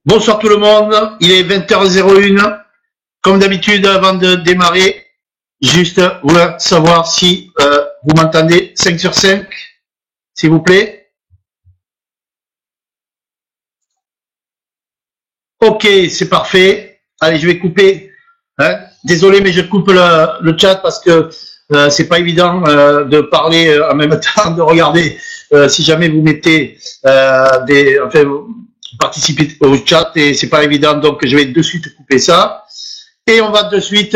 Bonsoir tout le monde, il est 20h01. Comme d'habitude, avant de démarrer, juste vouloir savoir si vous m'entendez 5 sur 5, s'il vous plaît. Ok, c'est parfait. Allez, je vais couper. Désolé, mais je coupe le chat parce que c'est pas évident de parler en même temps, de regarder. Si jamais vous mettez participer au chat et c'est pas évident, donc je vais de suite couper ça et on va de suite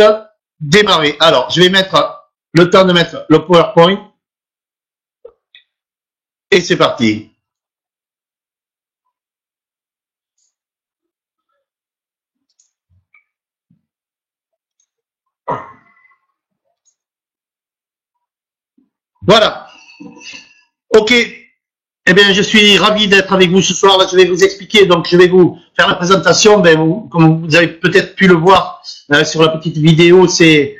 démarrer. Alors, je vais mettre le temps de mettre le PowerPoint et c'est parti. Voilà. Ok. Eh bien, je suis ravi d'être avec vous ce soir. Là, je vais vous expliquer. Donc, je vais vous faire la présentation. Comme vous avez peut-être pu le voir sur la petite vidéo, c'est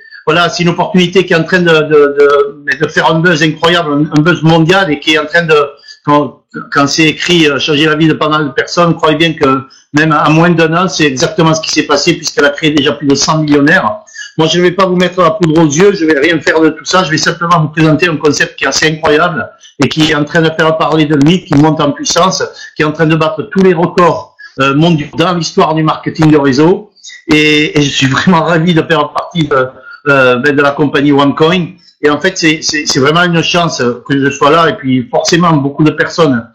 une opportunité qui est en train de faire un buzz incroyable, un buzz mondial et qui est en train de, quand c'est écrit, changer la vie de pas mal de personnes. Croyez bien que même à moins d'un an, c'est exactement ce qui s'est passé puisqu'elle a créé déjà plus de 100 millionnaires. Moi, je ne vais pas vous mettre la poudre aux yeux, je ne vais rien faire de tout ça, je vais simplement vous présenter un concept qui est assez incroyable et qui est en train de faire parler de lui, qui monte en puissance, qui est en train de battre tous les records mondiaux dans l'histoire du marketing de réseau. Et je suis vraiment ravi de faire partie de la compagnie OneCoin. Et en fait, c'est vraiment une chance que je sois là. Et puis, forcément, beaucoup de personnes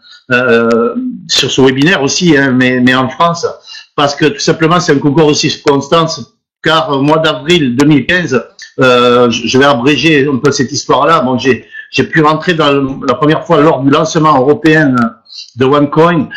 sur ce webinaire aussi, hein, mais en France, parce que tout simplement, c'est un concours de circonstances. Car au mois d'avril 2015, je vais abréger un peu cette histoire-là. Bon, j'ai pu rentrer dans la première fois lors du lancement européen de OneCoin.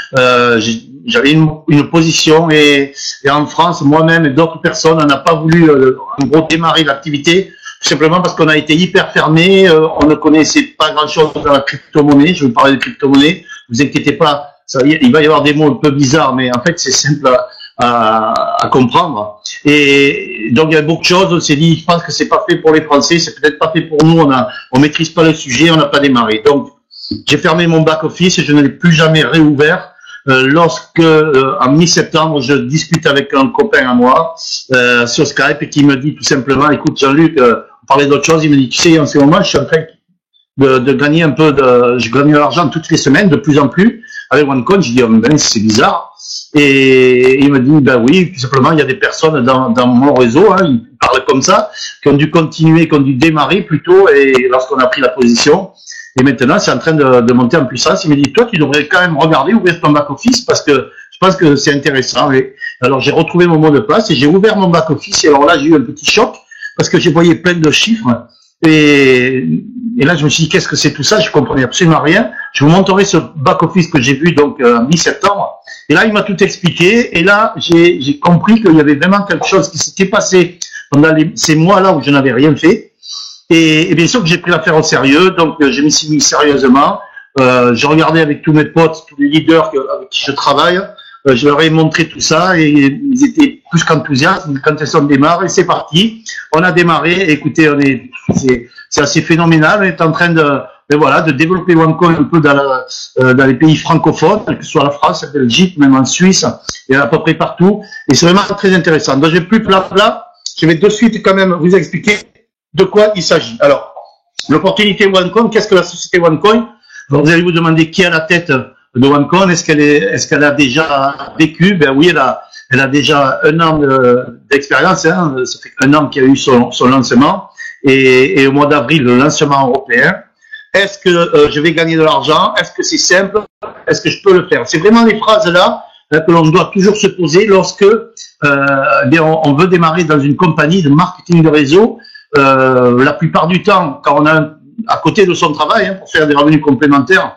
J'avais une position et en France, moi-même et d'autres personnes, on n'a pas voulu en gros démarrer l'activité, tout simplement parce qu'on a été hyper fermé. On ne connaissait pas grand-chose dans la crypto-monnaie. Je vais vous parler de crypto-monnaie. Vous inquiétez pas, il va y avoir des mots un peu bizarres, mais en fait, c'est simple à comprendre. Et donc il y a beaucoup de choses. On s'est dit, je pense que c'est pas fait pour les Français, c'est peut-être pas fait pour nous. On maîtrise pas le sujet, on n'a pas démarré. Donc j'ai fermé mon back office et je ne l'ai plus jamais réouvert. Lorsque en mi-septembre, je discute avec un copain à moi sur Skype et qui me dit tout simplement, écoute Jean-Luc, on parlait d'autre chose. Il me dit, tu sais, en ce moment, je suis en train de gagner un peu je gagne de l'argent toutes les semaines, de plus en plus avec OneCoin. Je dis, oh, ben c'est bizarre. Et il me dit, ben oui, tout simplement, il y a des personnes dans mon réseau, hein, ils parlent comme ça, qui ont dû continuer, qui ont dû démarrer plutôt, et lorsqu'on a pris la position, et maintenant, c'est en train de monter en puissance. Il me dit, toi, tu devrais quand même regarder, ouvrir ton back-office, parce que je pense que c'est intéressant. Et alors, j'ai retrouvé mon mot de passe, et j'ai ouvert mon back-office, et alors là, j'ai eu un petit choc, parce que j'ai voyé plein de chiffres, et là, je me suis dit, qu'est-ce que c'est tout ça? Je comprenais absolument rien. Je vous montrerai ce back-office que j'ai vu, donc, mi-septembre. Et là, il m'a tout expliqué. Et là, j'ai compris qu'il y avait vraiment quelque chose qui s'était passé pendant ces mois-là où je n'avais rien fait. Et bien sûr que j'ai pris l'affaire au sérieux. Donc, je m'y suis mis sérieusement. J'ai regardé avec tous mes potes, tous les leaders avec qui je travaille. Je leur ai montré tout ça et ils étaient plus qu'enthousiastes quand ils ont démarré. Et c'est parti. On a démarré. Écoutez, c'est assez phénoménal. On est en train de développer OneCoin un peu dans les pays francophones, que ce soit la France, la Belgique, même en Suisse, et à peu près partout. Et c'est vraiment très intéressant. Donc, je vais plus plat. Je vais de suite quand même vous expliquer de quoi il s'agit. Alors, l'opportunité OneCoin, qu'est-ce que la société OneCoin? Vous allez vous demander qui est à la tête de OneCoin. Est-ce qu'elle a déjà vécu? Ben oui, elle a déjà un an d'expérience. Hein. Ça fait un an qu'il y a eu son lancement. Et au mois d'avril, le lancement européen. Est-ce que je vais gagner de l'argent? Est-ce que c'est simple? Est-ce que je peux le faire? C'est vraiment les phrases-là que l'on doit toujours se poser lorsque on veut démarrer dans une compagnie de marketing de réseau. La plupart du temps, quand on a à côté de son travail, hein, pour faire des revenus complémentaires,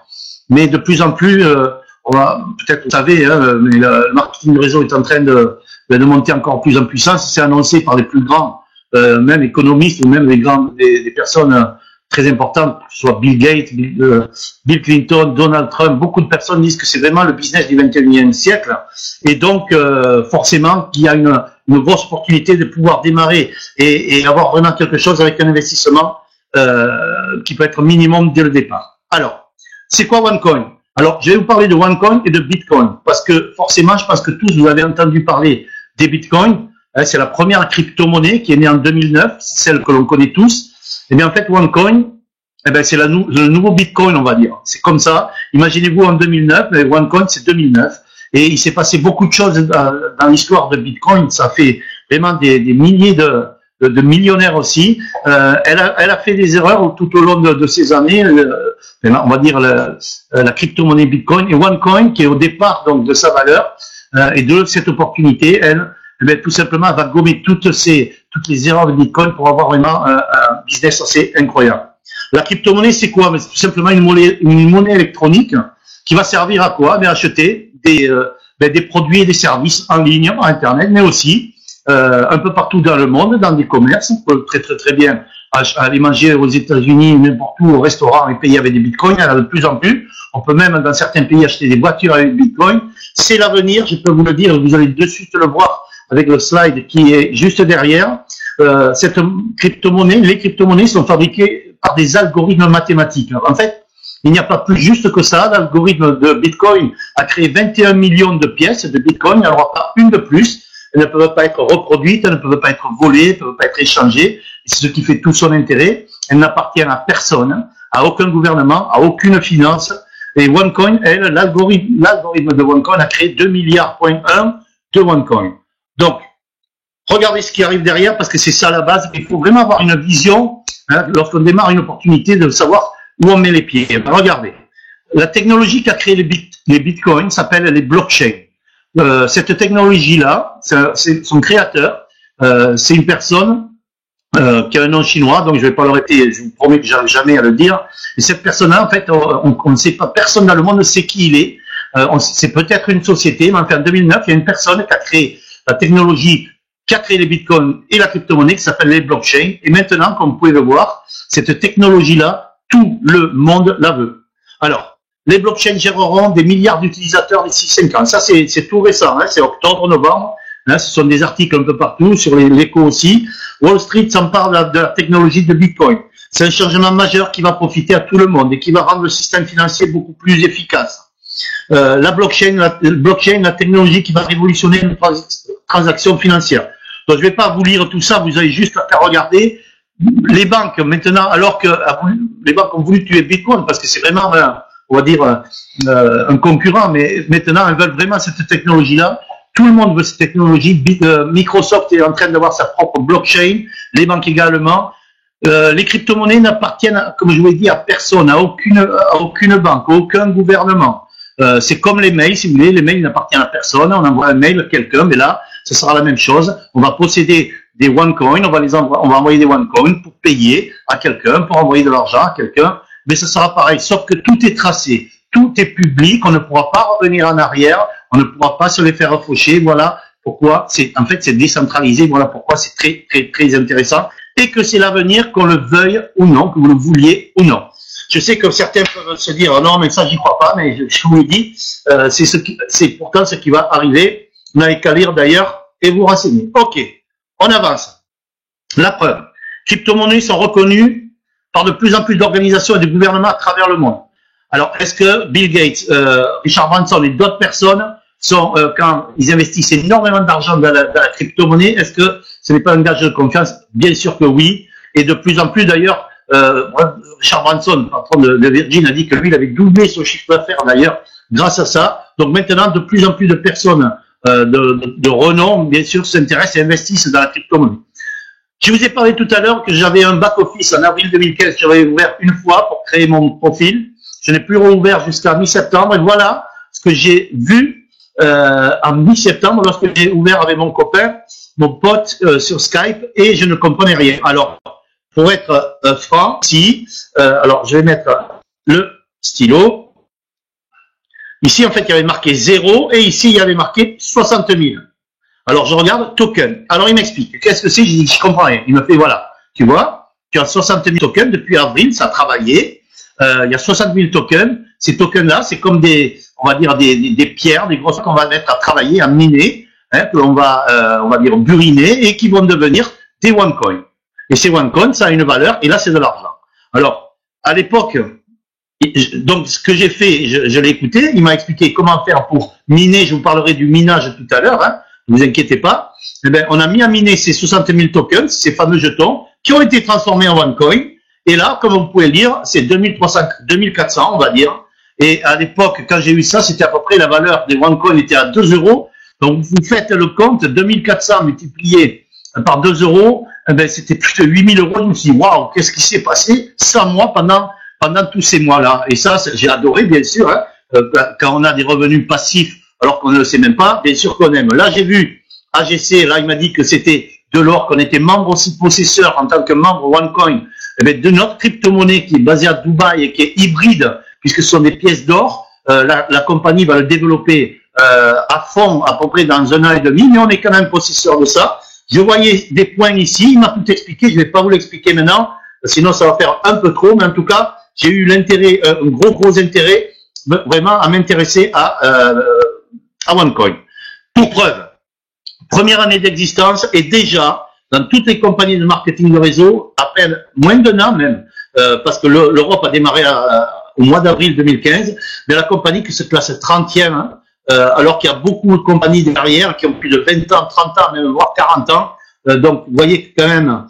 mais de plus en plus, peut-être vous savez, hein, mais le marketing de réseau est en train de monter encore plus en puissance. C'est annoncé par les plus grands, même économistes ou même des personnes très importantes, que ce soit Bill Gates, Bill Clinton, Donald Trump. Beaucoup de personnes disent que c'est vraiment le business du 21e siècle. Et donc, forcément, qu'il y a une grosse opportunité de pouvoir démarrer et avoir vraiment quelque chose avec un investissement qui peut être minimum dès le départ. Alors, c'est quoi OneCoin? Alors, je vais vous parler de OneCoin et de Bitcoin, parce que forcément, je pense que tous vous avez entendu parler des Bitcoins. C'est la première crypto-monnaie qui est née en 2009, celle que l'on connaît tous. Et bien en fait, OneCoin, c'est le nouveau Bitcoin, on va dire. C'est comme ça. Imaginez-vous en 2009, mais OneCoin c'est 2009. Et il s'est passé beaucoup de choses dans l'histoire de Bitcoin. Ça fait vraiment des milliers de millionnaires aussi. Elle a fait des erreurs tout au long de ces années. On va dire la crypto-monnaie Bitcoin et OneCoin, qui est au départ donc de sa valeur et de cette opportunité, elle, tout simplement, elle va gommer toutes les erreurs de Bitcoin pour avoir vraiment un business assez incroyable. La crypto-monnaie, c'est quoi? C'est tout simplement une monnaie électronique qui va servir à quoi? Acheter des produits et des services en ligne, en Internet, mais aussi un peu partout dans le monde, dans des commerces. On peut très bien aller manger aux États-Unis, n'importe où, au restaurant et payer avec des bitcoins. Il y en a de plus en plus. On peut même, dans certains pays, acheter des voitures avec des bitcoins. C'est l'avenir, je peux vous le dire. Vous allez de suite le voir avec le slide qui est juste derrière. Cette crypto-monnaie, les crypto-monnaies sont fabriquées par des algorithmes mathématiques. En fait, il n'y a pas plus juste que ça. L'algorithme de Bitcoin a créé 21 millions de pièces de Bitcoin. Il n'y en aura pas une de plus. Elles ne peuvent pas être reproduites, elles ne peuvent pas être volées, elles ne peuvent pas être échangées. C'est ce qui fait tout son intérêt. Elles n'appartiennent à personne, à aucun gouvernement, à aucune finance. Et OneCoin, elle, l'algorithme de OneCoin a créé 2 milliards de OneCoin. Donc, regardez ce qui arrive derrière, parce que c'est ça la base. Il faut vraiment avoir une vision, lorsqu'on démarre une opportunité, de savoir où on met les pieds. Regardez. La technologie qui a créé les bitcoins s'appelle les blockchains. Cette technologie-là, c'est son créateur, c'est une personne qui a un nom chinois, donc je vais pas le répéter, je vous promets que j'arrive jamais à le dire. Et cette personne-là, en fait, on ne sait pas, personne dans le monde ne sait qui il est. C'est peut-être une société, mais enfin, en 2009, il y a une personne qui a créé la technologie, qui a créé les bitcoins et la crypto-monnaie, qui s'appelle les blockchains. Et maintenant, comme vous pouvez le voir, cette technologie-là, tout le monde la veut. Alors, les blockchains géreront des milliards d'utilisateurs d'ici 5 ans. Ça, c'est tout récent, c'est octobre, novembre. Ce sont des articles un peu partout, sur l'écho aussi. Wall Street s'empare de la technologie de Bitcoin. C'est un changement majeur qui va profiter à tout le monde et qui va rendre le système financier beaucoup plus efficace. La blockchain, la technologie qui va révolutionner les transactions financières. Donc, je ne vais pas vous lire tout ça, vous avez juste à faire regarder. Les banques, maintenant, alors que les banques ont voulu tuer Bitcoin, parce que c'est vraiment, on va dire, un concurrent, mais maintenant, elles veulent vraiment cette technologie-là. Tout le monde veut cette technologie. Microsoft est en train d'avoir sa propre blockchain, les banques également. Les crypto-monnaies n'appartiennent, comme je vous l'ai dit, à personne, à aucune banque, à aucun gouvernement. C'est comme les mails, si vous voulez, les mails n'appartiennent à personne. On envoie un mail à quelqu'un, mais là, ce sera la même chose. On va posséder des OneCoin, on va envoyer des OneCoin pour payer à quelqu'un, pour envoyer de l'argent à quelqu'un, mais ce sera pareil, sauf que tout est tracé, tout est public, on ne pourra pas revenir en arrière, on ne pourra pas se les faire faucher, voilà pourquoi c'est décentralisé, voilà pourquoi c'est très intéressant, et que c'est l'avenir, qu'on le veuille ou non, que vous le vouliez ou non. Je sais que certains peuvent se dire, oh non, mais ça, j'y crois pas, mais je vous le dis, c'est pourtant ce qui va arriver. Vous n'avez qu'à lire d'ailleurs et vous renseigner. Ok, on avance. La preuve. Crypto-monnaies sont reconnues par de plus en plus d'organisations et de gouvernements à travers le monde. Alors, est-ce que Bill Gates, Richard Branson et d'autres personnes sont, quand ils investissent énormément d'argent dans la crypto-monnaie, est-ce que ce n'est pas un gage de confiance? Bien sûr que oui. Et de plus en plus d'ailleurs, Richard Branson, patron de Virgin, a dit que lui, il avait doublé son chiffre d'affaires d'ailleurs grâce à ça. Donc maintenant, de plus en plus de personnes de renom, bien sûr, s'intéressent et investissent dans la crypto-monnaie. Je vous ai parlé tout à l'heure que j'avais un back-office en avril 2015, j'avais ouvert une fois pour créer mon profil. Je n'ai plus rouvert jusqu'à mi-septembre. Et voilà ce que j'ai vu en mi-septembre lorsque j'ai ouvert avec mon copain, mon pote sur Skype, et je ne comprenais rien. Alors, pour être franc, ici, alors je vais mettre le stylo. Ici, en fait, il y avait marqué 0 et ici, il y avait marqué 60 000. Alors, je regarde token. Alors, il m'explique. Qu'est-ce que c'est? Je dis, je comprends rien. Il me fait, voilà. Tu vois, tu as 60 000 tokens depuis avril, ça a travaillé. Il y a 60 000 tokens. Ces tokens-là, c'est comme on va dire, des pierres, des grosses qu'on va mettre à travailler, à miner, que l'on va, on va dire, buriner et qui vont devenir des OneCoin. Et ces OneCoin, ça a une valeur et là, c'est de l'argent. Alors, à l'époque, Donc, ce que j'ai fait, je l'ai écouté, il m'a expliqué comment faire pour miner, je vous parlerai du minage tout à l'heure, hein, ne vous inquiétez pas. Eh ben, on a mis à miner ces 60 000 tokens, ces fameux jetons, qui ont été transformés en OneCoin. Et là, comme vous pouvez le dire, c'est 2300, 2400, on va dire. Et à l'époque, quand j'ai eu ça, c'était à peu près la valeur des OneCoin était à 2 euros. Donc, vous faites le compte, 2400 multiplié par 2 euros, eh ben, c'était plus de 8000 euros. Je me suis dit, waouh, qu'est-ce qui s'est passé 100 mois pendant tous ces mois-là. Et ça, j'ai adoré, bien sûr, hein, quand on a des revenus passifs, alors qu'on ne le sait même pas, bien sûr qu'on aime. Là, j'ai vu AGC, là, il m'a dit que c'était de l'or, qu'on était membre aussi possesseur en tant que membre OneCoin, eh bien, de notre crypto-monnaie qui est basée à Dubaï et qui est hybride, puisque ce sont des pièces d'or. La compagnie va le développer à fond, à peu près dans 1 an et demi, mais on est quand même possesseur de ça. Je voyais des points ici, il m'a tout expliqué, je ne vais pas vous l'expliquer maintenant, sinon ça va faire un peu trop, mais en tout cas, j'ai eu l'intérêt, un gros intérêt, vraiment à m'intéresser à OneCoin. Pour preuve, première année d'existence et déjà, dans toutes les compagnies de marketing de réseau, à peine moins d'un an même, parce que l'Europe a démarré au mois d'avril 2015, mais la compagnie qui se classe 30e, hein, alors qu'il y a beaucoup de compagnies derrière qui ont plus de 20 ans, 30 ans, même voire 40 ans. Donc, vous voyez que quand même,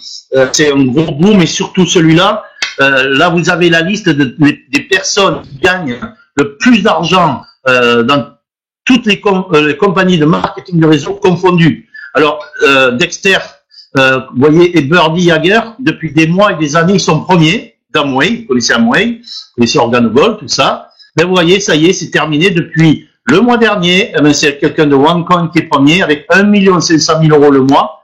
c'est un gros boom, et surtout celui-là, là, vous avez la liste des personnes qui gagnent le plus d'argent dans toutes les compagnies de marketing de réseau confondues. Alors, Dexter, vous voyez, et Birdie Jagger, depuis des mois et des années, ils sont premiers d'Amway. Vous connaissez Amway, vous connaissez Organogold, tout ça. Mais vous voyez, ça y est, c'est terminé depuis le mois dernier. Eh bien, c'est quelqu'un de OneCoin qui est premier avec 1 500 000 euros le mois.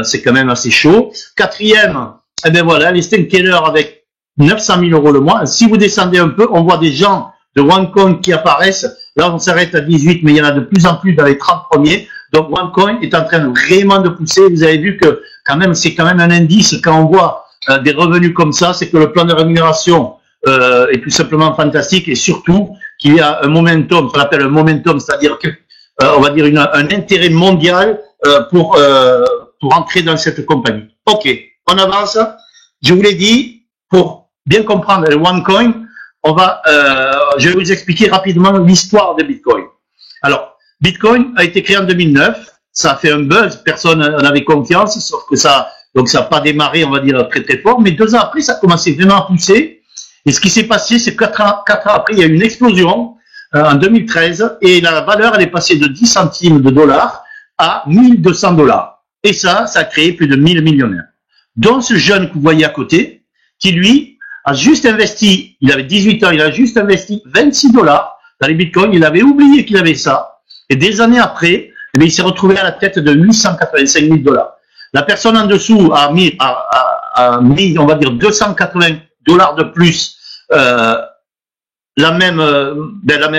C'est quand même assez chaud. Quatrième, eh bien voilà, les Stenkeller avec 900 000 euros le mois. Si vous descendez un peu, on voit des gens de OneCoin qui apparaissent. Là, on s'arrête à 18, mais il y en a de plus en plus dans les 30 premiers. Donc, OneCoin est en train vraiment de pousser. Vous avez vu que quand même, c'est quand même un indice quand on voit des revenus comme ça, c'est que le plan de rémunération est tout simplement fantastique, et surtout qu'il y a un momentum, qu'on appelle un momentum, c'est-à-dire que on va dire un intérêt mondial pour entrer dans cette compagnie. Ok, on avance. Je vous l'ai dit, pour bien comprendre le OneCoin, je vais vous expliquer rapidement l'histoire de Bitcoin. Alors, Bitcoin a été créé en 2009, ça a fait un buzz, personne n'en avait confiance, sauf que ça n'a pas démarré, on va dire, très fort, mais 2 ans après, ça a commencé vraiment à pousser. Et ce qui s'est passé, c'est que 4 ans après, il y a eu une explosion en 2013, et la valeur, elle est passée de 10 centimes de dollars à 1200 dollars. Et ça a créé plus de 1000 millionnaires. Dont ce jeune que vous voyez à côté, qui lui a juste investi, il avait 18 ans, il a juste investi 26 dollars dans les bitcoins, il avait oublié qu'il avait ça, et des années après, eh bien, il s'est retrouvé à la tête de 885 000 dollars. La personne en dessous a mis, on va dire, 280 dollars de plus la même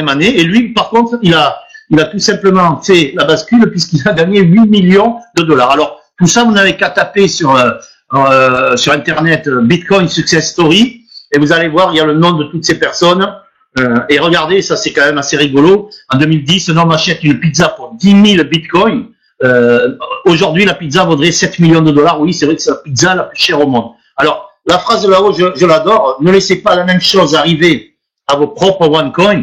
année, et lui, par contre, il a tout simplement fait la bascule puisqu'il a gagné 8 millions de dollars. Alors, tout ça, vous n'avez qu'à taper sur Internet Bitcoin Success Story, et vous allez voir, il y a le nom de toutes ces personnes. Et regardez, ça c'est quand même assez rigolo. En 2010, un homme achète une pizza pour 10 000 bitcoins. Aujourd'hui, la pizza vaudrait 7 millions de dollars. Oui, c'est vrai que c'est la pizza la plus chère au monde. Alors, la phrase de là-haut, je l'adore. Ne laissez pas la même chose arriver à vos propres OneCoin.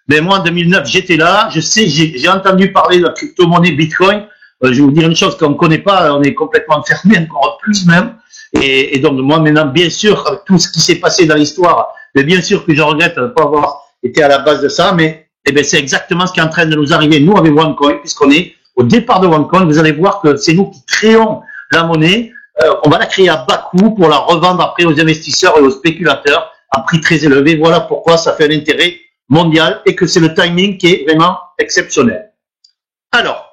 Mais moi, en 2009, j'étais là. Je sais, j'ai entendu parler de la crypto-monnaie Bitcoin. Je vais vous dire une chose qu'on ne connaît pas. On est complètement fermé, encore plus même. Et donc, moi, maintenant, bien sûr, avec tout ce qui s'est passé dans l'histoire, mais bien sûr que je regrette de ne pas avoir été à la base de ça, mais eh bien, c'est exactement ce qui est en train de nous arriver, nous, avec OneCoin, puisqu'on est au départ de OneCoin. Vous allez voir que c'est nous qui créons la monnaie. On va la créer à bas coût pour la revendre après aux investisseurs et aux spéculateurs à prix très élevé. Voilà pourquoi ça fait un intérêt mondial et que c'est le timing qui est vraiment exceptionnel. Alors,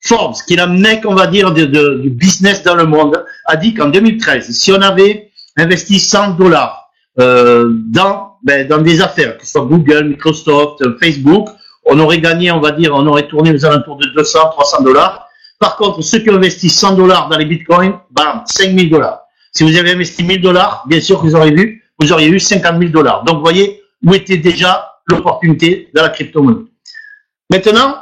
Forbes, qui est la mec, on va dire, du business dans le monde, a dit qu'en 2013, si on avait investi 100 dollars dans des affaires, que ce soit Google, Microsoft, Facebook, on aurait gagné, on va dire, on aurait tourné aux alentours de 200, 300 dollars. Par contre, ceux qui ont investi 100 dollars dans les bitcoins, bam, 5 000 dollars. Si vous avez investi 1000 dollars, bien sûr que vous auriez eu 50 000 dollars. Donc, vous voyez où était déjà l'opportunité dans la crypto-monnaie. Maintenant,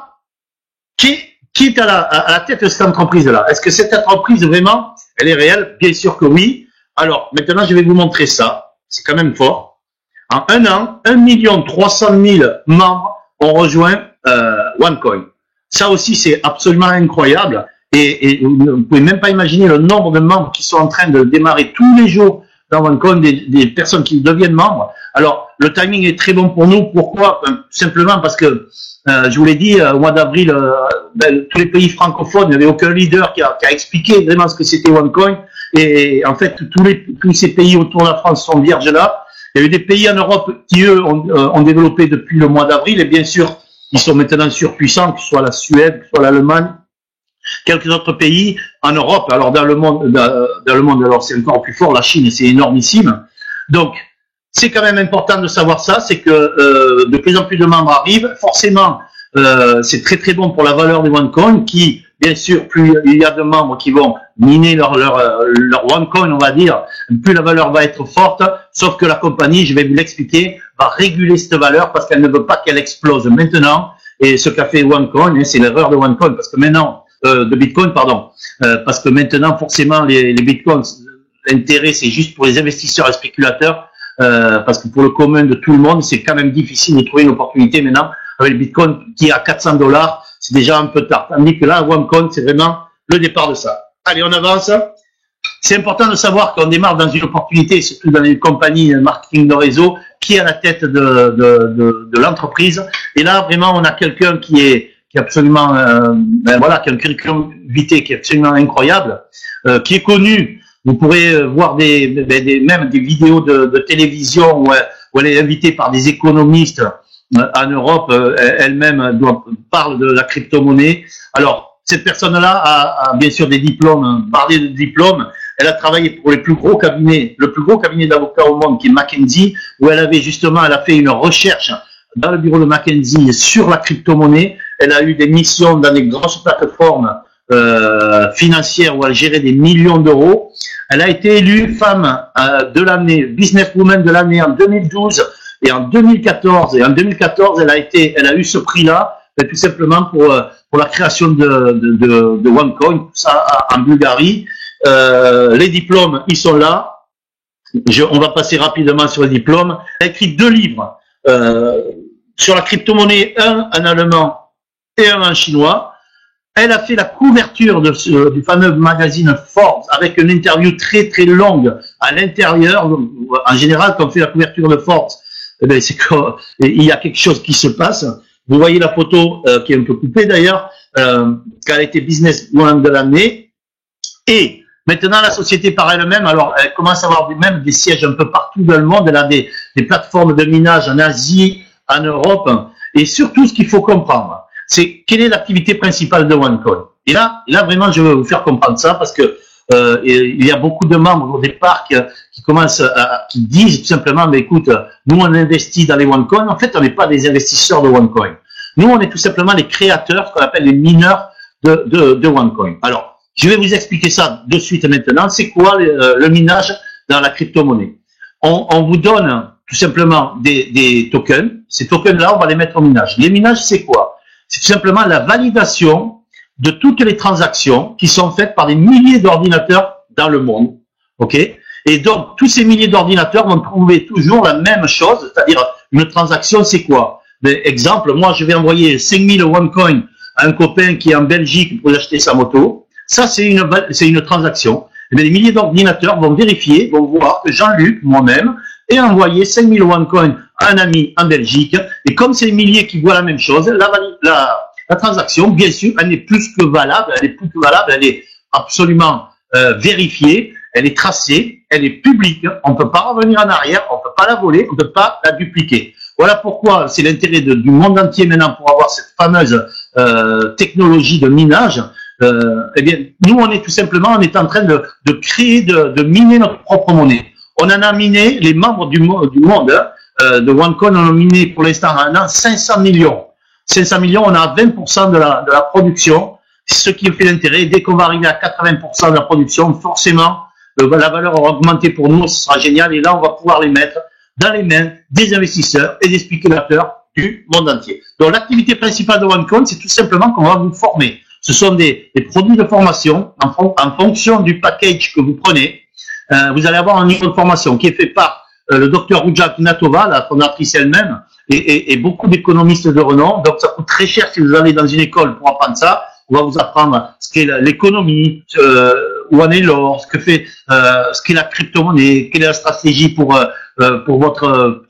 qui est à la tête de cette entreprise-là? Est-ce que cette entreprise, vraiment, elle est réelle? Bien sûr que oui. Alors, maintenant, je vais vous montrer ça. C'est quand même fort. En un an, 1 300 000 membres ont rejoint OneCoin. Ça aussi, c'est absolument incroyable. Et vous ne pouvez même pas imaginer le nombre de membres qui sont en train de démarrer tous les jours dans OneCoin, des personnes qui deviennent membres. Alors, le timing est très bon pour nous. Pourquoi? Simplement parce que, je vous l'ai dit, au mois d'avril, tous les pays francophones, il n'y avait aucun leader qui a expliqué vraiment ce que c'était OneCoin. Et en fait, tous ces pays autour de la France sont vierges là. Il y a eu des pays en Europe qui, eux, ont développé depuis le mois d'avril. Et bien sûr, ils sont maintenant surpuissants, que ce soit la Suède, que ce soit l'Allemagne, quelques autres pays en Europe. Alors dans le monde, alors c'est encore plus fort. La Chine, c'est énormissime. Donc c'est quand même important de savoir ça, c'est que de plus en plus de membres arrivent. Forcément, c'est très très bon pour la valeur des OneCoin, qui, bien sûr, plus il y a de membres qui vont miner leur OneCoin, on va dire, plus la valeur va être forte. Sauf que la compagnie, je vais vous l'expliquer, va réguler cette valeur parce qu'elle ne veut pas qu'elle explose maintenant. Et ce qu'a fait OneCoin, c'est l'erreur de OneCoin, parce que maintenant, de Bitcoin, pardon, parce que maintenant, forcément, les Bitcoins, l'intérêt, c'est juste pour les investisseurs et spéculateurs, parce que pour le commun de tout le monde, c'est quand même difficile de trouver une opportunité maintenant. Avec le Bitcoin qui est à 400 $, c'est déjà un peu tard. Tandis que là, OneCoin, c'est vraiment le départ de ça. Allez, on avance. C'est important de savoir qu'on démarre dans une opportunité, surtout dans une compagnie marketing de réseau, qui est à la tête de l'entreprise. Et là, vraiment, on a quelqu'un qui est absolument, voilà, qui a un curriculum vitae qui est absolument incroyable, qui est connu. Vous pourrez voir même des vidéos de télévision où elle est invitée par des économistes en Europe. Elle-même parle de la crypto-monnaie. Alors, cette personne-là a bien sûr des diplômes. Parler de diplômes, elle a travaillé pour le plus gros cabinet d'avocats au monde, qui est McKinsey, où elle a fait une recherche dans le bureau de McKinsey sur la crypto-monnaie. Elle a eu des missions dans des grosses plateformes financières où elle gérait des millions d'euros. Elle a été élue femme de l'année, businesswoman de l'année en 2012 et en 2014. Et en 2014, elle a eu ce prix-là, tout simplement pour la création de OneCoin, tout ça en Bulgarie. Les diplômes, ils sont là. On va passer rapidement sur les diplômes. Elle a écrit 2 livres sur la crypto-monnaie, un en allemand et un en chinois. Elle a fait la couverture du fameux magazine Forbes avec une interview très très longue à l'intérieur. En général, quand on fait la couverture de Forbes, c'est qu'il y a quelque chose qui se passe. Vous voyez la photo qui est un peu coupée d'ailleurs, qu'elle a été businesswoman de l'année. Et maintenant, la société par elle-même, alors elle commence à avoir même des sièges un peu partout dans le monde. Elle a des plateformes de minage en Asie, en Europe. Et surtout, ce qu'il faut comprendre, c'est quelle est l'activité principale de OneCoin. Et là, vraiment, je veux vous faire comprendre ça, parce que il y a beaucoup de membres au départ qui disent tout simplement, mais écoute, nous on investit dans les OneCoin. En fait, on n'est pas des investisseurs de OneCoin. Nous, on est tout simplement les créateurs, ce qu'on appelle les mineurs de OneCoin. Alors, je vais vous expliquer ça de suite maintenant. C'est quoi le minage dans la crypto-monnaie? On vous donne tout simplement des tokens. Ces tokens-là, on va les mettre au minage. Les minages, c'est quoi? C'est tout simplement la validation de toutes les transactions qui sont faites par des milliers d'ordinateurs dans le monde. OK? Et donc, tous ces milliers d'ordinateurs vont trouver toujours la même chose, c'est-à-dire une transaction, c'est quoi? Exemple, moi, je vais envoyer 5000 OneCoin à un copain qui est en Belgique pour acheter sa moto. Ça, c'est une transaction. Et bien, les milliers d'ordinateurs vont vérifier, vont voir que Jean-Luc, moi-même, ait envoyé 5000 OneCoin à un ami en Belgique. Et comme c'est les milliers qui voient la même chose, la transaction, bien sûr, elle n'est plus que valable. Elle est absolument vérifiée. Elle est tracée. Elle est publique. On ne peut pas revenir en arrière. On ne peut pas la voler. On ne peut pas la dupliquer. Voilà pourquoi c'est l'intérêt du monde entier maintenant pour avoir cette fameuse technologie de minage. Eh bien, nous, on est tout simplement, on est en train de créer, de miner notre propre monnaie. On en a miné, les membres du monde de OneCoin, on a miné pour l'instant un an 500 millions. 500 millions, on a 20% de la production, ce qui fait l'intérêt. Dès qu'on va arriver à 80% de la production, forcément, la valeur aura augmenté pour nous, ce sera génial. Et là, on va pouvoir les mettre dans les mains des investisseurs et des spéculateurs du monde entier. Donc, l'activité principale de OneCoin, c'est tout simplement qu'on va vous former. Ce sont des produits de formation en fonction du package que vous prenez. Vous allez avoir un niveau de formation qui est fait par le docteur Ruja Pinatova, la fondatrice elle-même, et beaucoup d'économistes de renom. Donc ça coûte très cher si vous allez dans une école pour apprendre ça. On va vous apprendre ce qu'est l'économie, où en est l'or, ce qu'est la crypto-monnaie, quelle est la stratégie pour votre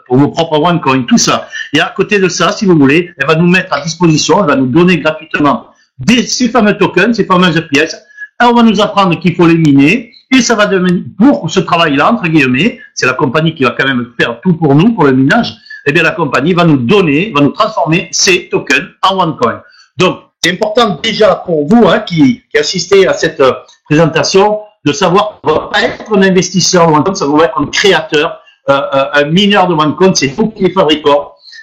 pour vos propres OneCoin, tout ça. Et à côté de ça, si vous voulez, elle va nous mettre à disposition, elle va nous donner gratuitement ces fameux tokens, ces fameuses pièces. Alors, on va nous apprendre qu'il faut les miner, et ça va devenir, pour ce travail-là, entre guillemets, c'est la compagnie qui va quand même faire tout pour nous, pour le minage, eh bien, la compagnie va nous donner, va nous transformer ces tokens en OneCoin. Donc, c'est important déjà pour vous, hein, qui assistez à cette présentation, de savoir qu'on ne va pas être un investisseur en OneCoin, ça va être un créateur, un mineur de OneCoin, c'est vous qui les fabriquez.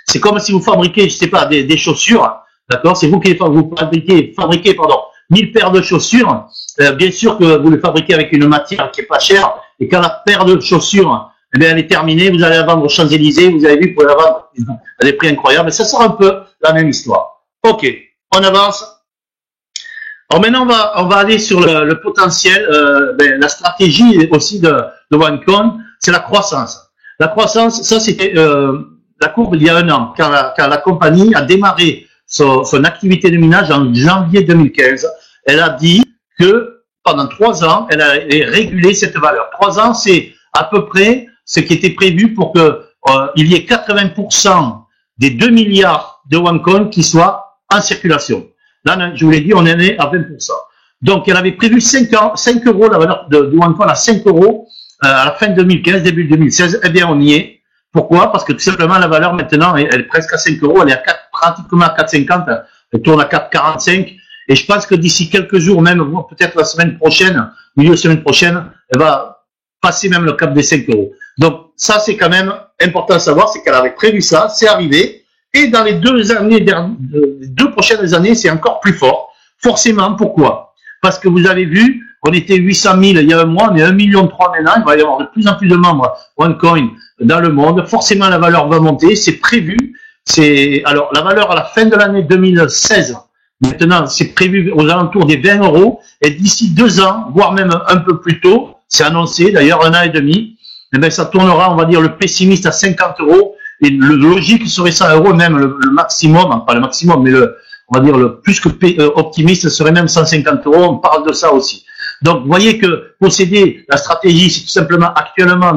C'est comme si vous fabriquez, je sais pas, des chaussures, d'accord, c'est vous qui les fabriquez, 1000 paires de chaussures, bien sûr que vous les fabriquez avec une matière qui est pas chère, et quand la paire de chaussures, eh bien, elle est terminée, vous allez la vendre aux Champs-Élysées, vous avez vu, vous pouvez la vendre à des prix incroyables, mais ça sera un peu la même histoire. Ok, on avance. Alors maintenant, on va aller sur le potentiel, la stratégie aussi de OneCoin, c'est la croissance. La croissance, ça c'était la courbe il y a un an, quand la compagnie a démarré son activité de minage en janvier 2015. Elle a dit que pendant 3 ans, elle allait réguler cette valeur. 3 ans, c'est à peu près ce qui était prévu pour que il y ait 80% des 2 milliards de OneCoin qui soient en circulation. Là, je vous l'ai dit, on en est à 20%. Donc, elle avait prévu 5 euros, la valeur de OneCoin à 5 euros à la fin 2015, début 2016. Eh bien, on y est. Pourquoi? Parce que tout simplement, la valeur maintenant, elle est presque à 5 euros. Elle est à pratiquement à 4,50. Elle tourne à 4,45. Et je pense que d'ici quelques jours, même peut-être la semaine prochaine, milieu de semaine prochaine, elle va passer même le cap des 5 euros. Donc, ça, c'est quand même important à savoir, c'est qu'elle avait prévu ça, c'est arrivé. Et dans les 2 prochaines années, c'est encore plus fort. Forcément, pourquoi? Parce que vous avez vu, on était 800 000 il y a un mois, on est 1,3 million maintenant, il va y avoir de plus en plus de membres OneCoin dans le monde. Forcément, la valeur va monter, c'est prévu. Alors, la valeur à la fin de l'année 2016, maintenant, c'est prévu aux alentours des 20 euros. Et d'ici 2 ans, voire même un peu plus tôt, c'est annoncé, d'ailleurs, 1 an et demi, eh bien, ça tournera, on va dire, le pessimiste à 50 euros. Et le logique serait 100 euros, même le maximum, pas le maximum, mais on va dire le plus que optimiste serait même 150 euros. On parle de ça aussi. Donc, vous voyez que posséder la stratégie, c'est tout simplement actuellement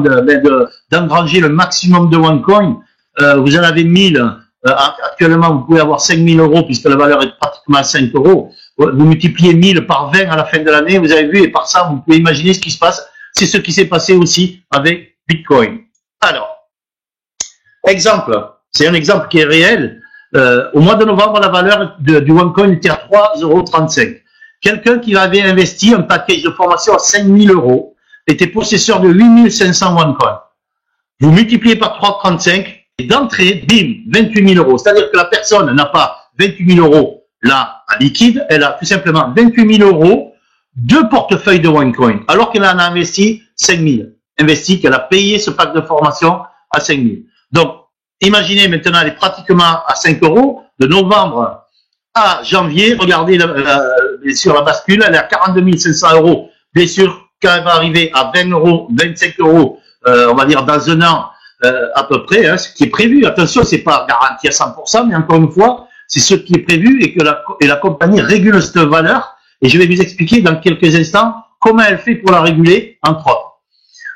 d'engranger le maximum de OneCoin. Vous en avez 1000. Actuellement, vous pouvez avoir 5000 euros puisque la valeur est pratiquement à 5 euros. Vous multipliez 1000 par 20 à la fin de l'année, vous avez vu, et par ça, vous pouvez imaginer ce qui se passe. C'est ce qui s'est passé aussi avec Bitcoin. Alors, exemple, c'est un exemple qui est réel. Au mois de novembre, la valeur du OneCoin était à 3,35 euros. Quelqu'un qui avait investi un package de formation à 5000 euros était possesseur de 8500 OneCoin. Vous multipliez par 3,35 et d'entrée, bim, 28 000 euros. C'est-à-dire que la personne n'a pas 28 000 euros là en liquide, elle a tout simplement 28 000 euros de portefeuille de OneCoin, alors qu'elle en a investi 5 000. Investi, qu'elle a payé ce pack de formation à 5 000. Donc, imaginez maintenant, elle est pratiquement à 5 euros. De novembre à janvier, regardez bien sûr la bascule, elle est à 42 500 euros. Bien sûr, quand elle va arriver à 20 euros, 25 euros, on va dire dans un an à peu près, hein, ce qui est prévu. Attention, c'est pas garanti à 100%, mais encore une fois, c'est ce qui est prévu et que la compagnie régule cette valeur. Et je vais vous expliquer dans quelques instants comment elle fait pour la réguler, entre autres.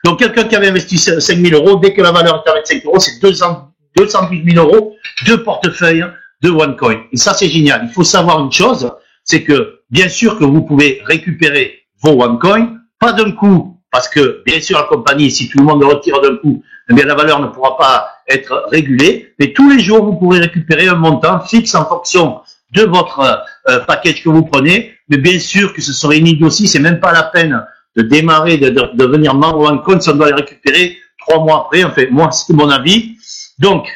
Donc, quelqu'un qui avait investi 5 000 euros, dès que la valeur est à 25 euros, c'est 208 000 euros de portefeuille de OneCoin. Et ça, c'est génial. Il faut savoir une chose, c'est que, bien sûr que vous pouvez récupérer vos OneCoin, pas d'un coup, parce que, bien sûr, la compagnie, si tout le monde le retire d'un coup, eh bien, la valeur ne pourra pas être régulée, mais tous les jours, vous pourrez récupérer un montant fixe en fonction de votre package que vous prenez, mais bien sûr que ce serait inédit aussi, c'est même pas la peine de démarrer, de devenir membre OneCoin, si on doit les récupérer 3 mois après, enfin, moi, c'est mon avis. Donc,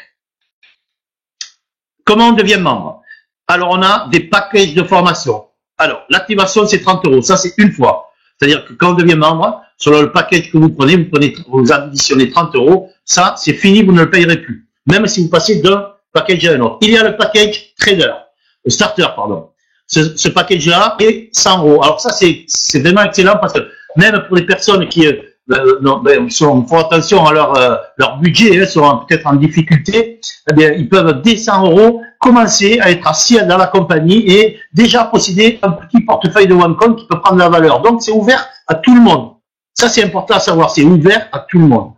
comment on devient membre? Alors, on a des packages de formation. Alors, l'activation, c'est 30 euros. Ça, c'est une fois. C'est-à-dire que quand on devient membre, sur le package que vous prenez, vous additionnez 30 euros. Ça, c'est fini, vous ne le payerez plus. Même si vous passez d'un package à un autre. Il y a le package trader, le starter, pardon. Ce package-là est 100 euros. Alors ça, c'est vraiment excellent parce que même pour les personnes qui non, ben, font attention à leur budget, hein, sont peut-être en difficulté, eh bien, ils peuvent, dès 100 euros, commencer à être assis dans la compagnie et déjà posséder un petit portefeuille de OneCoin qui peut prendre la valeur. Donc, c'est ouvert à tout le monde. Ça, c'est important à savoir, c'est ouvert à tout le monde.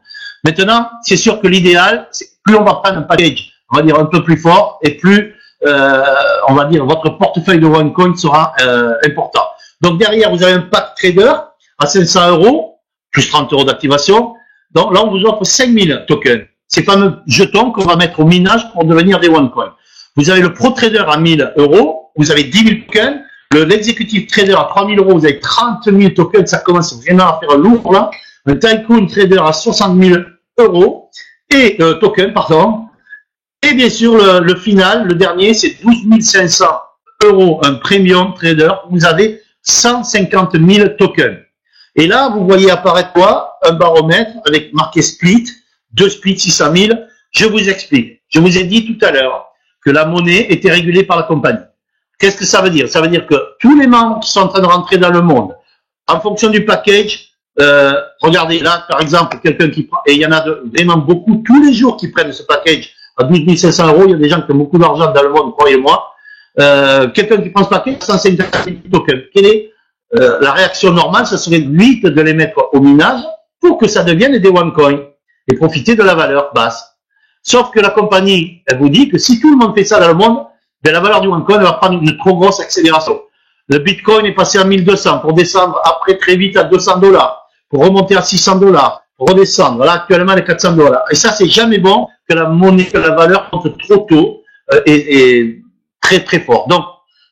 Maintenant, c'est sûr que l'idéal, c'est plus on va prendre un package, on va dire un peu plus fort, et plus, on va dire, votre portefeuille de OneCoin sera important. Donc, derrière, vous avez un pack trader à 500 euros, plus 30 euros d'activation. Donc là, on vous offre 5000 tokens. Ces fameux jetons qu'on va mettre au minage pour devenir des OneCoin. Vous avez le Pro Trader à 1000 euros, vous avez 10 000 tokens. L'Executive Trader à 3000 euros, vous avez 30 000 tokens. Ça commence vraiment à faire lourd là. Un Tycoon Trader à 60 000 euros et tokens, pardon. Et bien sûr, le final, le dernier, c'est 12 500 euros, un Premium Trader. Vous avez 150 000 tokens. Et là, vous voyez apparaître quoi? Un baromètre avec marqué split, 2 splits 600 000. Je vous explique. Je vous ai dit tout à l'heure que la monnaie était régulée par la compagnie. Qu'est-ce que ça veut dire? Ça veut dire que tous les membres qui sont en train de rentrer dans le monde, en fonction du package, regardez là, par exemple, quelqu'un qui prend, et il y en a vraiment beaucoup tous les jours qui prennent ce package à 12 500 euros. Il y a des gens qui ont beaucoup d'argent dans le monde, croyez-moi. Quelqu'un qui prend ce package, 150 000 tokens. Quelle est la réaction normale? Ce serait vite de les mettre au minage pour que ça devienne des OneCoin et profiter de la valeur basse. Sauf que la compagnie, elle vous dit que si tout le monde fait ça dans le monde, ben la valeur du OneCoin va prendre une trop grosse accélération. Le Bitcoin est passé à 1200 pour descendre après très vite à 200 $, pour remonter à 600 $, pour redescendre. Là, actuellement, les 400 $. Et ça, c'est jamais bon que la monnaie, que la valeur monte trop tôt et très très fort. Donc,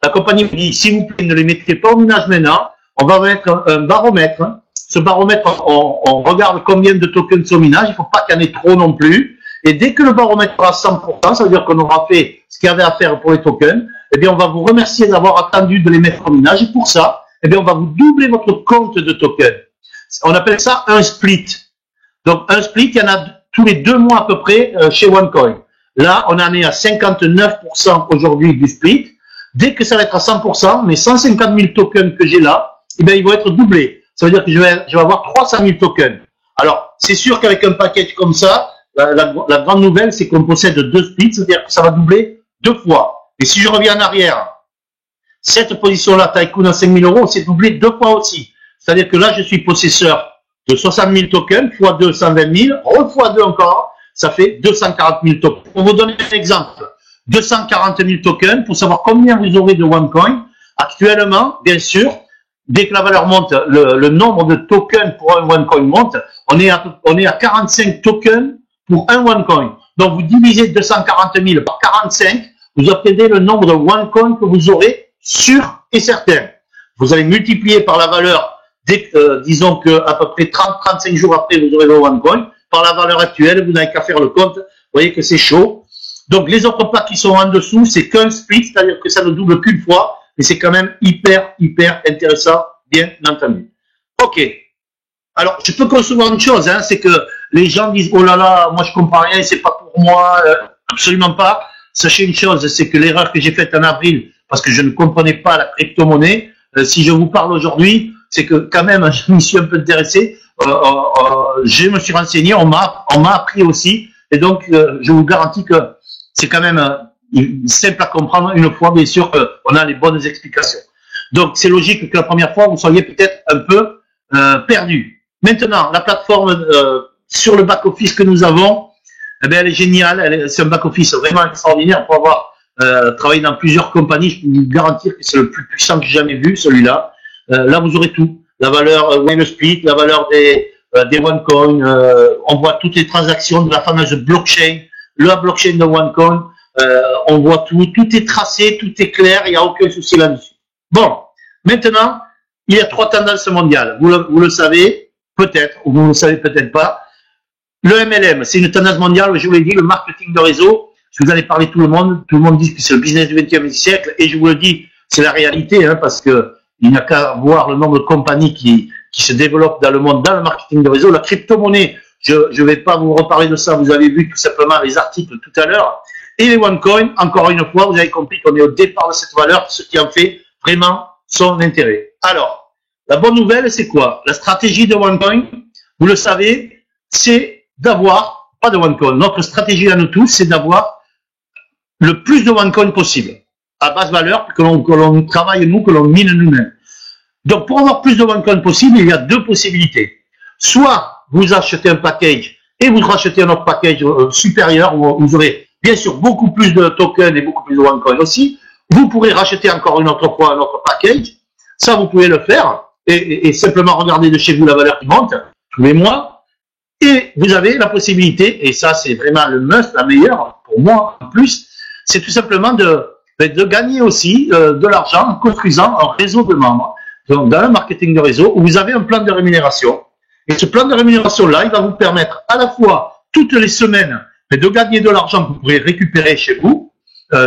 la compagnie me dit, s'il vous plaît, ne les mettez pas au minage maintenant, on va mettre un baromètre. Ce baromètre, on regarde combien de tokens sont au minage, il ne faut pas qu'il y en ait trop non plus. Et dès que le baromètre sera à 100%, ça veut dire qu'on aura fait ce qu'il y avait à faire pour les tokens, eh bien, on va vous remercier d'avoir attendu de les mettre au minage. Et pour ça, eh bien, on va vous doubler votre compte de tokens. On appelle ça un split. Donc, un split, il y en a tous les 2 mois à peu près chez OneCoin. Là, on en est à 59% aujourd'hui du split. Dès que ça va être à 100%, mes 150 000 tokens que j'ai là, eh bien, ils vont être doublés. Ça veut dire que je vais avoir 300 000 tokens. Alors, c'est sûr qu'avec un package comme ça, la grande nouvelle, c'est qu'on possède 2 splits, c'est-à-dire que ça va doubler 2 fois. Et si je reviens en arrière, cette position-là, Tycoon à 5 000 euros, c'est doublé 2 fois aussi. C'est-à-dire que là, je suis possesseur de 60 000 tokens, fois 2, 120 000, fois 2 encore, ça fait 240 000 tokens. Pour vous donner un exemple, 240 000 tokens, pour savoir combien vous aurez de OneCoin. Actuellement, bien sûr, dès que la valeur monte, le nombre de tokens pour un OneCoin monte, on est à 45 tokens pour un OneCoin. Donc, vous divisez 240 000 par 45, vous obtenez le nombre de OneCoin que vous aurez sûr et certain. Vous allez multiplier par la valeur, disons que à peu près 30-35 jours après, vous aurez le OneCoin. Par la valeur actuelle, vous n'avez qu'à faire le compte. Vous voyez que c'est chaud. Donc, les autres packs qui sont en dessous, c'est qu'un split, c'est-à-dire que ça ne double qu'une fois, mais c'est quand même hyper intéressant, bien entendu. Ok. Alors, je peux concevoir une chose, hein, c'est que les gens disent, oh là là, moi je comprends rien, c'est pas pour moi, absolument pas. Sachez une chose, c'est que l'erreur que j'ai faite en avril, parce que je ne comprenais pas la crypto-monnaie, si je vous parle aujourd'hui, c'est que quand même, je m'y suis un peu intéressé, je me suis renseigné, on m'a appris aussi, et donc je vous garantis que c'est quand même simple à comprendre une fois, bien sûr, qu'on a les bonnes explications. Donc, c'est logique que la première fois, vous soyez peut-être un peu perdu. Maintenant, la plateforme sur le back-office que nous avons, eh bien, elle est géniale. C'est un back-office vraiment extraordinaire pour avoir travaillé dans plusieurs compagnies. Je peux vous garantir que c'est le plus puissant que j'ai jamais vu, celui-là. Là, vous aurez tout. La valeur Whale Split, la valeur des OneCoin. On voit toutes les transactions de la fameuse blockchain, la blockchain de OneCoin. On voit tout. Tout est tracé, tout est clair. Il n'y a aucun souci là-dessus. Bon. Maintenant, il y a 3 tendances mondiales. Vous le savez. Peut-être, ou vous ne le savez peut-être pas. Le MLM, c'est une tendance mondiale, je vous l'ai dit, le marketing de réseau. Si vous allez parler tout le monde dit que c'est le business du XXe siècle, et je vous le dis, c'est la réalité, hein, parce que il n'y a qu'à voir le nombre de compagnies qui se développent dans le monde, dans le marketing de réseau. La crypto-monnaie, je ne vais pas vous reparler de ça, vous avez vu tout simplement les articles tout à l'heure. Et les OneCoin, encore une fois, vous avez compris qu'on est au départ de cette valeur, ce qui en fait vraiment son intérêt. Alors, la bonne nouvelle, c'est quoi? La stratégie de OneCoin, vous le savez, c'est d'avoir, pas de OneCoin. Notre stratégie à nous tous, c'est d'avoir le plus de OneCoin possible, à basse valeur, que l'on travaille nous, que l'on mine nous-mêmes. Donc, pour avoir plus de OneCoin possible, il y a deux possibilités. Soit vous achetez un package et vous rachetez un autre package supérieur où vous aurez bien sûr beaucoup plus de tokens et beaucoup plus de OneCoin aussi. Vous pourrez racheter encore une autre fois un autre package. Ça, vous pouvez le faire et simplement regarder de chez vous la valeur qui monte tous les mois. Et vous avez la possibilité, et ça c'est vraiment le must, la meilleure pour moi en plus, c'est tout simplement de gagner aussi de l'argent en construisant un réseau de membres. Donc, dans le marketing de réseau, où vous avez un plan de rémunération. Et ce plan de rémunération-là, il va vous permettre à la fois, toutes les semaines, de gagner de l'argent que vous pourrez récupérer chez vous,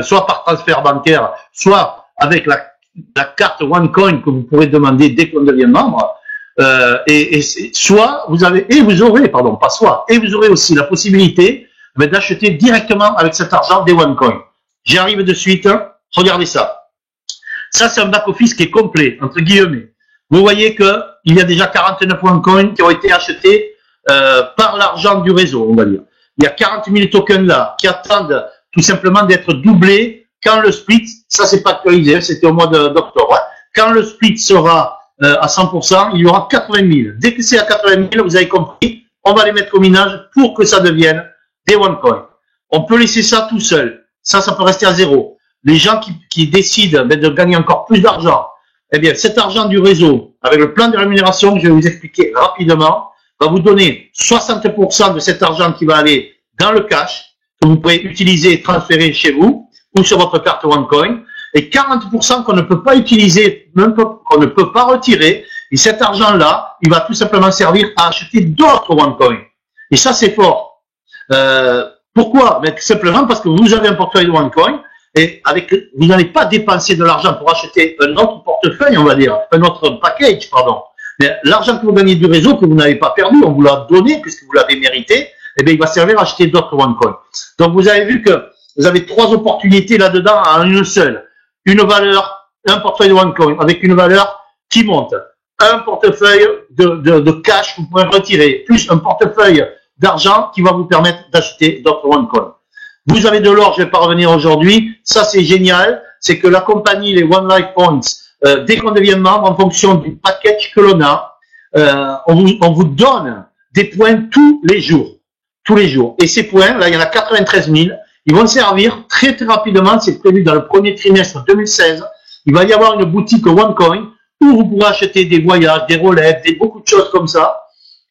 soit par transfert bancaire, soit avec la carte OneCoin que vous pourrez demander dès qu'on devient membre. Soit vous avez, et vous aurez, pardon, pas soit, et vous aurez aussi la possibilité d'acheter directement avec cet argent des OneCoin. J'y arrive de suite, hein. Regardez ça. Ça, c'est un back-office qui est complet, entre guillemets. Vous voyez que il y a déjà 49 OneCoin qui ont été achetés par l'argent du réseau, on va dire. Il y a 40 000 tokens là qui attendent tout simplement d'être doublés quand le split, ça c'est pas actualisé, c'était au mois d'octobre. Hein. Quand le split sera à 100%, il y aura 80 000. Dès que c'est à 80 000, vous avez compris, on va les mettre au minage pour que ça devienne des OneCoin. On peut laisser ça tout seul. Ça peut rester à zéro. Les gens qui décident de gagner encore plus d'argent, eh bien, cet argent du réseau, avec le plan de rémunération que je vais vous expliquer rapidement, va vous donner 60% de cet argent qui va aller dans le cash, que vous pouvez utiliser et transférer chez vous, ou sur votre carte OneCoin, et 40% qu'on ne peut pas utiliser, qu'on ne peut pas retirer, et cet argent-là, il va tout simplement servir à acheter d'autres OneCoin. Et ça, c'est fort. Pourquoi? Ben, simplement parce que vous avez un portefeuille de OneCoin, et vous n'allez pas dépenser de l'argent pour acheter un autre portefeuille, on va dire, un autre package, pardon. Mais l'argent que vous gagnez du réseau, que vous n'avez pas perdu, on vous l'a donné puisque vous l'avez mérité, eh bien, il va servir à acheter d'autres OneCoin. Donc, vous avez vu que vous avez trois opportunités là-dedans en une seule. Une valeur, un portefeuille de OneCoin avec une valeur qui monte. Un portefeuille de cash que vous pouvez retirer, plus un portefeuille d'argent qui va vous permettre d'acheter d'autres OneCoin. Vous avez de l'or, je ne vais pas revenir aujourd'hui. Ça, c'est génial. C'est que la compagnie, les One Life Points, dès qu'on devient membre, en fonction du package que l'on a, on vous donne des points tous les jours. Tous les jours. Et ces points, là, il y en a 93 000. Ils vont servir très, très rapidement. C'est prévu dans le premier trimestre 2016. Il va y avoir une boutique OneCoin où vous pourrez acheter des voyages, des Rolex, beaucoup de choses comme ça.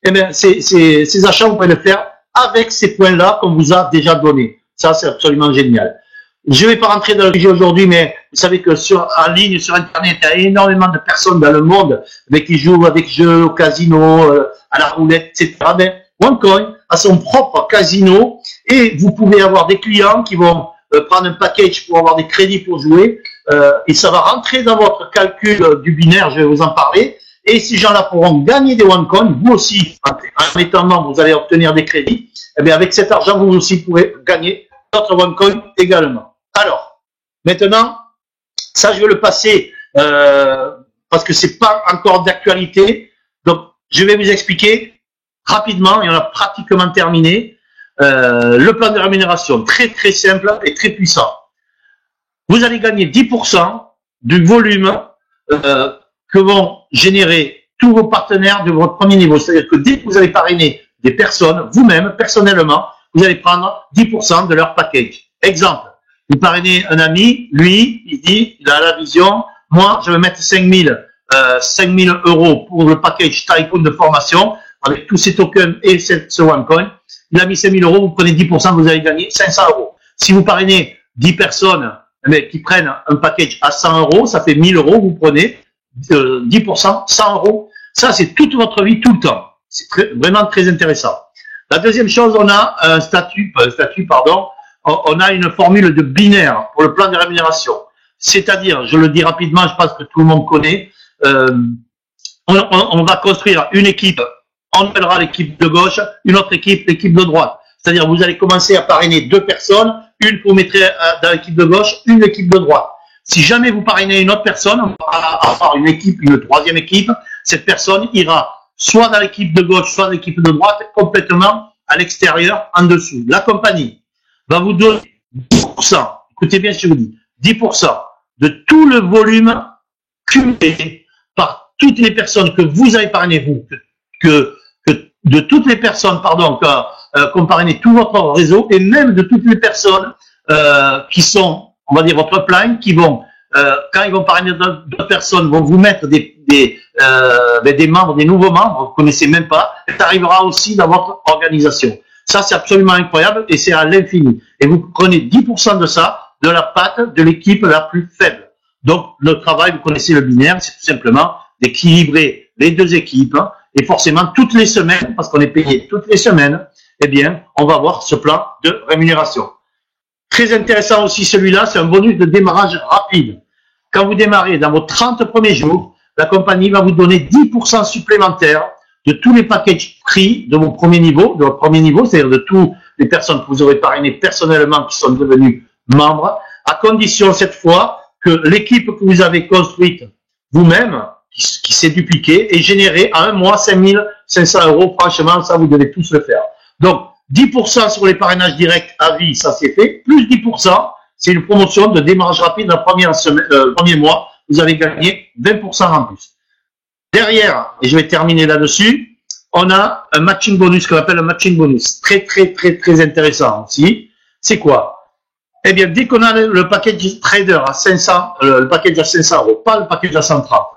Eh bien, ces achats, vous pouvez les faire avec ces points-là qu'on vous a déjà donnés. Ça, c'est absolument génial. Je ne vais pas rentrer dans le sujet aujourd'hui, mais vous savez que en ligne, sur Internet, il y a énormément de personnes dans le monde qui jouent avec jeux, au casino, à la roulette, etc. Mais OneCoin a son propre casino et vous pouvez avoir des clients qui vont prendre un package pour avoir des crédits pour jouer et ça va rentrer dans votre calcul du binaire, je vais vous en parler. Et ces gens-là pourront gagner des OneCoin, vous aussi, en étant membre, vous allez obtenir des crédits. Et bien, avec cet argent, vous aussi pourrez gagner d'autres OneCoin également. Alors, maintenant, ça, je vais le passer parce que c'est pas encore d'actualité. Donc, je vais vous expliquer rapidement, et on a pratiquement terminé, le plan de rémunération. Très, très simple et très puissant. Vous allez gagner 10% du volume que vont générer tous vos partenaires de votre premier niveau. C'est-à-dire que dès que vous allez parrainer des personnes, vous-même, personnellement, vous allez prendre 10% de leur package. Exemple, vous parrainez un ami, lui, il a la vision, moi, je vais mettre 5 000 € pour le package Tycoon de formation, avec tous ces tokens et ce OneCoin. Il a mis 5 000 €, vous prenez 10%, vous allez gagner 500 €. Si vous parrainez 10 personnes mais qui prennent un package à 100 €, ça fait 1 000 €, vous prenez 10%, 100 €. Ça, c'est toute votre vie, tout le temps. C'est vraiment très intéressant. La deuxième chose, on a un on a une formule de binaire pour le plan de rémunération. C'est-à-dire, je le dis rapidement, je pense que tout le monde connaît, on va construire une équipe, on appellera l'équipe de gauche, une autre équipe, l'équipe de droite. C'est-à-dire, vous allez commencer à parrainer 2 personnes, une que vous mettrez dans l'équipe de gauche, une équipe de droite. Si jamais vous parrainez une autre personne, on va avoir une équipe, une troisième équipe, cette personne ira soit dans l'équipe de gauche, soit dans l'équipe de droite, complètement à l'extérieur, en dessous. La compagnie va vous donner 10%, écoutez bien ce que je vous dis, 10% de tout le volume cumulé par toutes les personnes que vous avez parrainé, vous, de toutes les personnes, pardon, qu'on parrainé tout votre réseau, et même de toutes les personnes qui sont, on va dire, votre plan, qui vont, quand ils vont parrainer d'autres personnes, vont vous mettre des membres, des nouveaux membres, vous ne connaissez même pas, et ça arrivera aussi dans votre organisation. Ça, c'est absolument incroyable, et c'est à l'infini. Et vous prenez 10% de ça, de la patte de l'équipe la plus faible. Donc, le travail, vous connaissez le binaire, c'est tout simplement d'équilibrer les deux équipes, hein, et forcément, toutes les semaines, parce qu'on est payé toutes les semaines, eh bien, on va avoir ce plan de rémunération. Très intéressant aussi celui-là, c'est un bonus de démarrage rapide. Quand vous démarrez dans vos 30 premiers jours, la compagnie va vous donner 10% supplémentaires de tous les packages prix de votre premier niveau, c'est-à-dire de toutes les personnes que vous aurez parrainées personnellement qui sont devenues membres, à condition cette fois que l'équipe que vous avez construite vous-même, qui s'est dupliquée, et générée à un mois 5 500 €. Franchement, ça, vous devez tous le faire. Donc, 10% sur les parrainages directs à vie, ça c'est fait, plus 10%, c'est une promotion de démarrage rapide dans le premier mois, vous allez gagner 20% en plus. Derrière, et je vais terminer là-dessus, on a un matching bonus qu'on appelle un matching bonus, très intéressant aussi. C'est quoi? Eh bien, dès qu'on a le package trader à 500, le package à 500 €, pas le package à 130,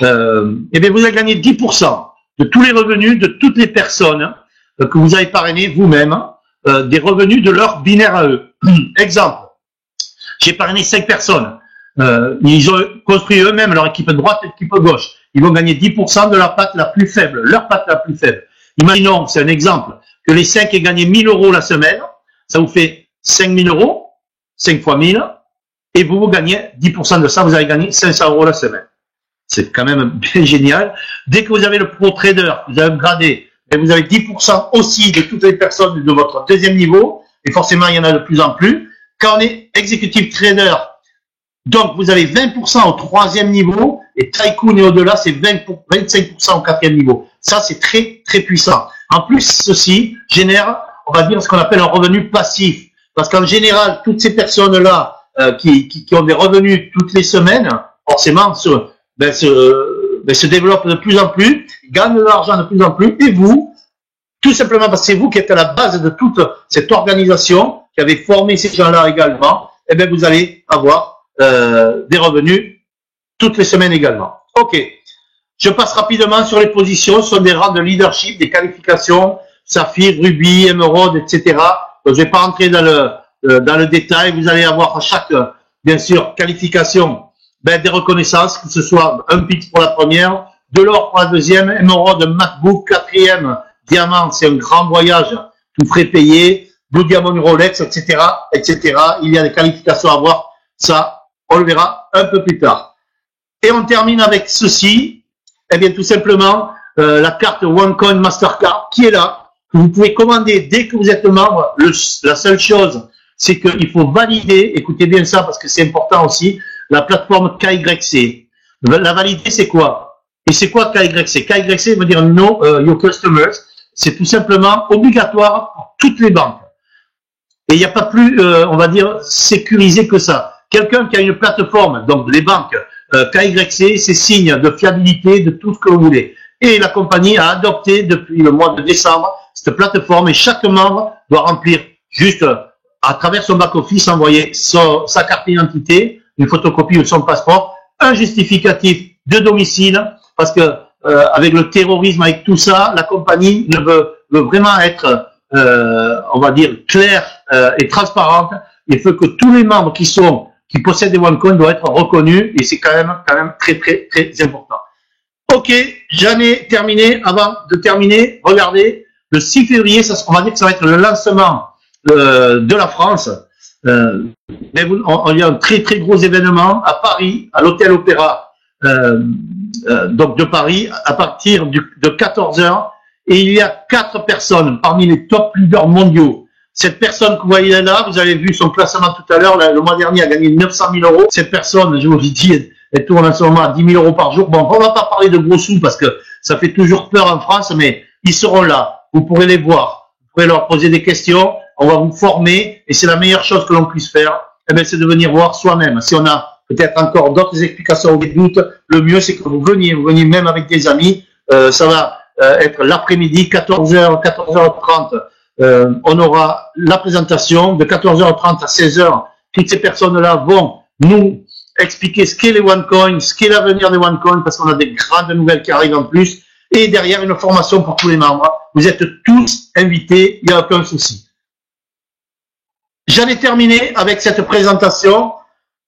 eh bien, vous allez gagner 10% de tous les revenus de toutes les personnes que vous avez parrainé vous-même, des revenus de leur binaire à eux. Exemple, j'ai parrainé 5 personnes. Ils ont construit eux-mêmes leur équipe droite et l'équipe gauche. Ils vont gagner 10% de la patte la plus faible, leur patte la plus faible. Imaginons, c'est un exemple, que les 5 aient gagné 1000 € la semaine, ça vous fait 5000 €, 5 fois 1000, et vous gagnez 10% de ça, vous allez gagner 500 € la semaine. C'est quand même bien génial. Dès que vous avez le pro trader, vous avez gradé, et vous avez 10% aussi de toutes les personnes de votre deuxième niveau, et forcément il y en a de plus en plus. Quand on est executive trader, donc vous avez 20% au troisième niveau, et tycoon et au-delà, c'est 25% au quatrième niveau. Ça, c'est très puissant. En plus, ceci génère, on va dire, ce qu'on appelle un revenu passif. Parce qu'en général, toutes ces personnes-là qui ont des revenus toutes les semaines, forcément, se développent de plus en plus, gagnent de l'argent de plus en plus, et vous, tout simplement parce que c'est vous qui êtes à la base de toute cette organisation, qui avez formé ces gens-là également, eh bien vous allez avoir des revenus toutes les semaines également. Ok, je passe rapidement sur les positions, ce sont des rangs de leadership, des qualifications, saphir, rubis, émeraude, etc. Donc, je ne vais pas rentrer dans le détail, vous allez avoir à chaque, bien sûr, qualification, des reconnaissances, que ce soit un pix pour la première, de l'or pour la deuxième, émeraude, MacBook, quatrième, diamant, c'est un grand voyage, tout frais payé, Blue Diamond, Rolex, etc., etc. Il y a des qualifications à avoir, ça, on le verra un peu plus tard. Et on termine avec ceci, eh bien, tout simplement, la carte OneCoin Mastercard, qui est là, que vous pouvez commander dès que vous êtes membre. La seule chose, c'est qu'il faut valider, écoutez bien ça parce que c'est important aussi, la plateforme KYC. La valider, c'est quoi? Et c'est quoi KYC? KYC veut dire Know Your Customers. C'est tout simplement obligatoire pour toutes les banques. Et il n'y a pas plus, on va dire, sécurisé que ça. Quelqu'un qui a une plateforme, donc les banques, KYC, c'est signe de fiabilité de tout ce que vous voulez. Et la compagnie a adopté depuis le mois de décembre cette plateforme et chaque membre doit remplir juste à travers son back-office, envoyer sa carte d'identité, une photocopie de son passeport, un justificatif de domicile, parce que avec le terrorisme, avec tout ça, la compagnie veut vraiment être, on va dire, claire et transparente. Il faut que tous les membres qui possèdent des OneCoin doivent être reconnus et c'est quand même très important. Ok, j'en ai terminé. Avant de terminer, regardez, le 6 février, on va dire que ça va être le lancement de la France. Il y a un très gros événement à Paris, à l'Hôtel Opéra, donc de Paris, à partir de 14h. Et il y a 4 personnes parmi les top leaders mondiaux. Cette personne que vous voyez là, vous avez vu son placement tout à l'heure, le mois dernier a gagné 900 000 €. Cette personne, je vous le dis, elle tourne en ce moment à 10 000 € par jour. Bon, on va pas parler de gros sous parce que Ça fait toujours peur en France, mais ils seront là. Vous pourrez les voir. Vous pourrez leur poser des questions. On va vous former. Et c'est la meilleure chose que l'on puisse faire. Eh bien, c'est de venir voir soi-même. Si on a peut-être encore d'autres explications ou des doutes, le mieux, c'est que vous veniez même avec des amis. Ça va être l'après-midi, 14h, 14h30. On aura la présentation de 14h30 à 16h. Toutes ces personnes-là vont nous expliquer ce qu'est les OneCoin, ce qu'est l'avenir des OneCoin, parce qu'on a des grandes nouvelles qui arrivent en plus. Et derrière, une formation pour tous les membres. Vous êtes tous invités, il n'y a aucun souci. J'en ai terminé avec cette présentation.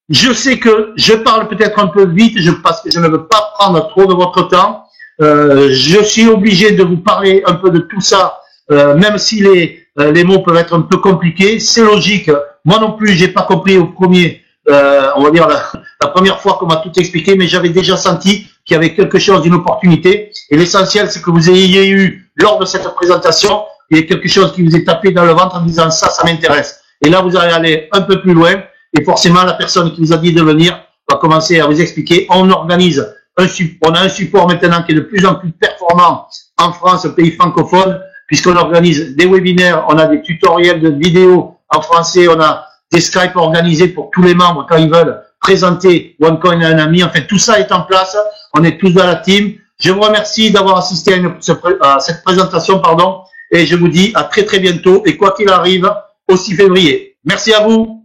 Je sais que je parle peut-être un peu vite, parce que je ne veux pas prendre trop de votre temps. Je suis obligé de vous parler un peu de tout ça, même si les mots peuvent être un peu compliqués. C'est logique. Moi non plus, j'ai pas compris au premier, on va dire la première fois qu'on m'a tout expliqué, mais j'avais déjà senti qu'il y avait quelque chose d'une opportunité. Et l'essentiel, c'est que vous ayez eu, lors de cette présentation, il y a quelque chose qui vous est tapé dans le ventre en disant ça m'intéresse. Et là, vous allez aller un peu plus loin. Et forcément, la personne qui vous a dit de venir va commencer à vous expliquer. On organise on a un support maintenant qui est de plus en plus performant en France, pays francophone, puisqu'on organise des webinaires, on a des tutoriels de vidéos en français, on a des Skype organisés pour tous les membres quand ils veulent présenter OneCoin à un ami. En fait, tout ça est en place. On est tous dans la team. Je vous remercie d'avoir assisté à cette présentation, et je vous dis à très très bientôt. Et quoi qu'il arrive, au 6 février. Merci à vous.